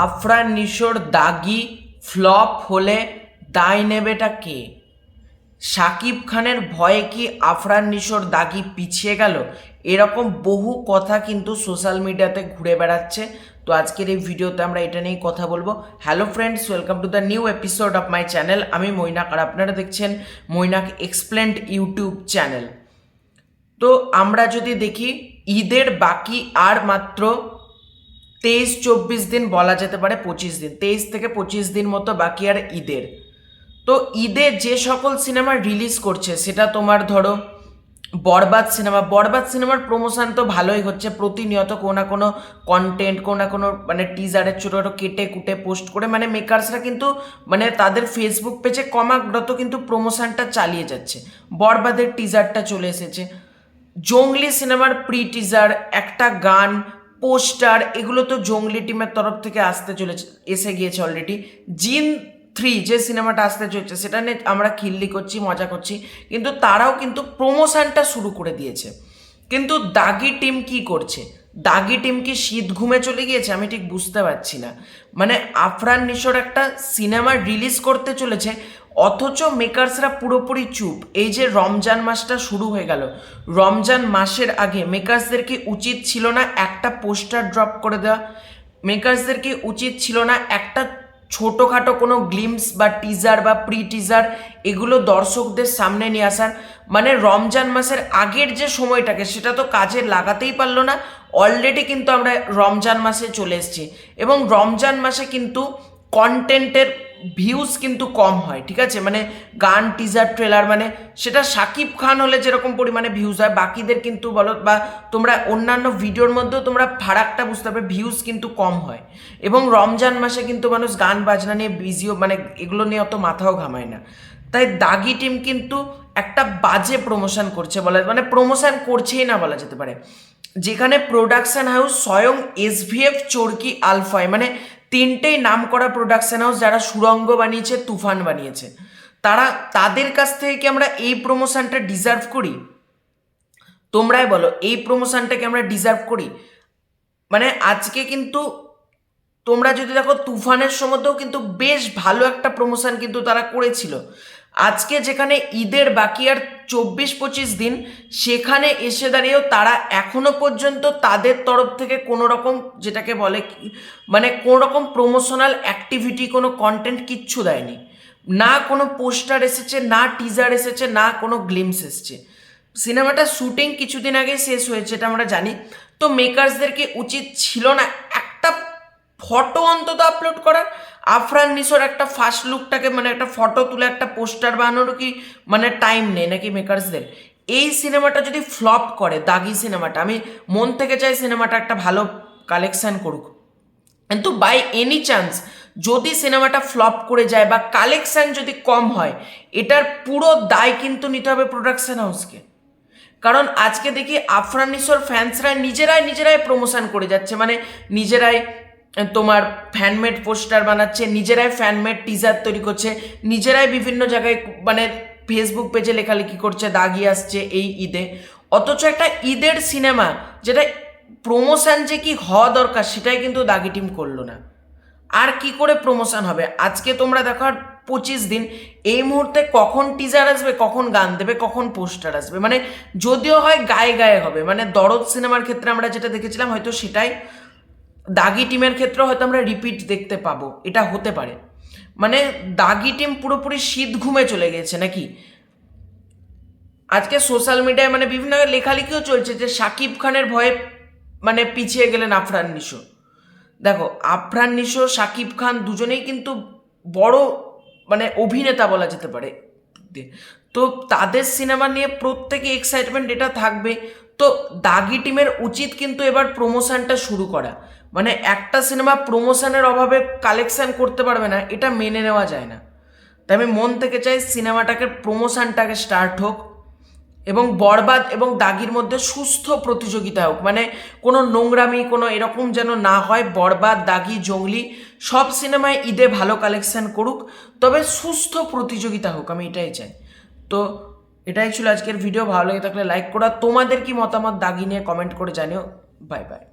আফরান নিশোর দাগি flop হলে দায় নেবেটা কে? শাকিব খানের ভয়ে কি আফরান নিশোর দাগি পিছিয়ে গেল? এরকম বহু কথা কিন্তু সোশ্যাল মিডিয়াতে ঘুরে বেড়াচ্ছে। তো আজকের এই ভিডিওতে আমরা এটা নিয়েই কথা বলবো। Hello friends, welcome to the new episode of my channel. আমি মৈনাক আর আপনারা দেখছেন মৈনাক এক্সপ্লেন্ড ইউটিউব চ্যানেল। তো আমরা যদি দেখি, ঈদের বাকি আর মাত্র 23-24 দিন, বলা যেতে পারে 25 দিন, 23 থেকে 25 দিন মতো বাকি আর ঈদের। তো ঈদে যে সকল সিনেমা রিলিজ করছে, সেটা তোমার ধরো বরবাদ সিনেমার প্রমোশন তো ভালোই হচ্ছে, প্রতিনিয়ত কোনো না কোনো কন্টেন্ট, কোনো না কোনো টিজারের ছোটো ছোটো কেটে কুটে পোস্ট করে মেকার্সরা কিন্তু তাদের ফেসবুক পেজে ক্রমাগত কিন্তু প্রমোশনটা চালিয়ে যাচ্ছে। বরবাদের টিজারটা চলে এসেছে, জঙ্গলি সিনেমার প্রি টিজার, একটা গান, পোস্টার, এগুলো তো জঙ্গলি টিমের তরফ থেকে এসে গিয়েছে অলরেডি। জিন 3 যে সিনেমাটা আসতে চলছে, সেটা নিয়ে আমরা খিল্লি করছি, মজা করছি, কিন্তু তারাও কিন্তু প্রমোশনটা শুরু করে দিয়েছে। কিন্তু দাগি টিম কি করছে? দাগি টিম কি শীত ঘুমে চলে গিয়েছে? আমি ঠিক বুঝতে পারছি না। আফরান নিশোর একটা সিনেমা রিলিজ করতে চলেছে, অথচ মেকার্সরা পুরোপুরি চুপ। এই যে রমজান মাসটা শুরু হয়ে গেল, রমজান মাসের আগে মেকার্সদের কি উচিত ছিল না একটা পোস্টার ড্রপ করে দেওয়া? মেকার্সদের কি উচিত ছিল না একটা ছোটোখাটো কোনো গ্লিমস বা টিজার বা প্রি টিজার এগুলো দর্শকদের সামনে নিয়ে আসার? রমজান মাসের আগের যে সময়টাকে, সেটা তো কাজে লাগাতেই পারলো না। অলরেডি কিন্তু আমরা রমজান মাসে চলে এসেছি, এবং রমজান মাসে কিন্তু কন্টেন্টের ভিউজ কিন্তু কম হয়, ঠিক আছে? গান, টিজার, ট্রেলার, সেটা শাকিব খান হলে যেরকম পরিমাণে ভিউজ হয়, বাকিদের কিন্তু বলো, বা তোমরা অন্যান্য ভিডিওর মধ্যেও তোমরা ফারাকটা বুঝতে পারবে, ভিউজ কিন্তু কম হয়। এবং রমজান মাসে কিন্তু মানুষ গান বাজনা নিয়ে বিজিও, এগুলো নিয়ে অত মাথাও ঘামায় না। তাই দাগি টিম কিন্তু একটা বাজে প্রমোশন করছে, প্রমোশন করছেই না বলা যেতে পারে। যেখানে প্রোডাকশন হাউস স্বয়ং SVF, চরকি, আলফাই, তিনটেই নাম করা প্রোডাকশন হাউস, যারা সুড়ঙ্গ বানিয়েছে, তুফান বানিয়েছে, তাদের কাছ থেকে কি আমরা এই প্রমোশনটা ডিজার্ভ করি? তোমরাই বলো, এই প্রমোশনটাকে আমরা ডিজার্ভ করি? আজকে কিন্তু তোমরা যদি দেখো, তুফানের সময়তেও কিন্তু বেশ ভালো একটা প্রমোশন কিন্তু তারা করেছিল। আজকে যেখানে ঈদের বাকি আর 24-25 দিন, সেখানে এসে দাঁড়িয়েও তারা এখনো পর্যন্ত তাদের তরফ থেকে কোনো রকম, যেটাকে বলে কি, কোনো রকম প্রমোশনাল অ্যাক্টিভিটি, কোনো কন্টেন্ট কিচ্ছু দেয়নি। না কোনো পোস্টার এসেছে, না টিজার এসেছে, না কোনো গ্লিমস এসেছে। সিনেমাটা শুটিং কিছুদিন আগে শেষ হয়েছে, এটা আমরা জানি। তো মেকার্সদেরকে উচিত ছিল না একটা ফটো অন্তত আপলোড করার? আফরান নিশোর একটা ফার্স্ট লুকটাকে, একটা ফটো তুলে একটা পোস্টার বানানোরও কি টাইম নেই নাকি মেকার্সদের? এই সিনেমাটা যদি ফ্লপ করে, দাগি সিনেমাটা, আমি মন থেকে চাই সিনেমাটা একটা ভালো কালেকশন করুক, কিন্তু বাই এনি চান্স যদি সিনেমাটা ফ্লপ করে যায় বা কালেকশন যদি কম হয়, এটার পুরো দায় কিন্তু নিতে হবে প্রোডাকশন হাউসকে। কারণ আজকে দেখি আফরান নিশোর ফ্যান্সরা নিজেরাই প্রমোশন করে যাচ্ছে, নিজেরাই তোমার ফ্যানমেড পোস্টার বানাচ্ছে, নিজেরাই ফ্যানমেড টিজার তৈরি করছে, নিজেরাই বিভিন্ন জায়গায় ফেসবুক পেজে লেখালেখি করছে, দাগি আসছে এই ঈদে। অথচ একটা ঈদের সিনেমা, যেটা প্রমোশন যে কি হওয়া দরকার, সেটাই কিন্তু দাগি টিম করলো না। আর কি করে প্রমোশন হবে? আজকে তোমরা দেখো, আর 25 দিন, এই মুহূর্তে কখন টিজার আসবে, কখন গান দেবে, কখন পোস্টার আসবে, যদিও হয় গায়ে গায়ে হবে। দরদ সিনেমার ক্ষেত্রে আমরা যেটা দেখেছিলাম, হয়তো সেটাই দাগি টিমের ক্ষেত্রে হয়তো আমরা রিপিট দেখতে পাবো, এটা হতে পারে। দাগি টিম পুরোপুরি শীত ঘুমে চলে গেছে নাকি? আজকে সোশ্যাল মিডিয়ায় বিভিন্ন লেখালেখিও চলছে যে শাকিব খানের ভয়ে পিছিয়ে গেলেন আফরান নিশো। দেখো, আফরান নিশো, শাকিব খান দুজনেই কিন্তু বড় অভিনেতা বলা যেতে পারে। তো তাদের সিনেমা নিয়ে প্রত্যেকে এক্সাইটমেন্ট এটা থাকবে। তো দাগি টিমের উচিত কিন্তু এবার প্রমোশনটা শুরু করা। একটা সিনেমা প্রমোশনের অভাবে কালেকশন করতে পারবে না, এটা মেনে নেওয়া যায় না। তাই আমি মন থেকে চাই সিনেমাটাকে প্রমোশনটাকে স্টার্ট হোক, এবং বরবাদ এবং দাগির মধ্যে সুস্থ প্রতিযোগিতা হোক। কোনো নোংরামি, কোনো এরকম যেন না হয়। বরবাদ, দাগি, জঙ্গলি সব সিনেমায় ঈদে ভালো কালেকশন করুক, তবে সুস্থ প্রতিযোগিতা হোক, আমি এটাই চাই। তো এটাই ছিল আজকের ভিডিও। ভালো লেগে থাকলে লাইক করা, তোমাদের কি মতামত দাগি নিয়ে কমেন্ট করে জানিও। Bye bye.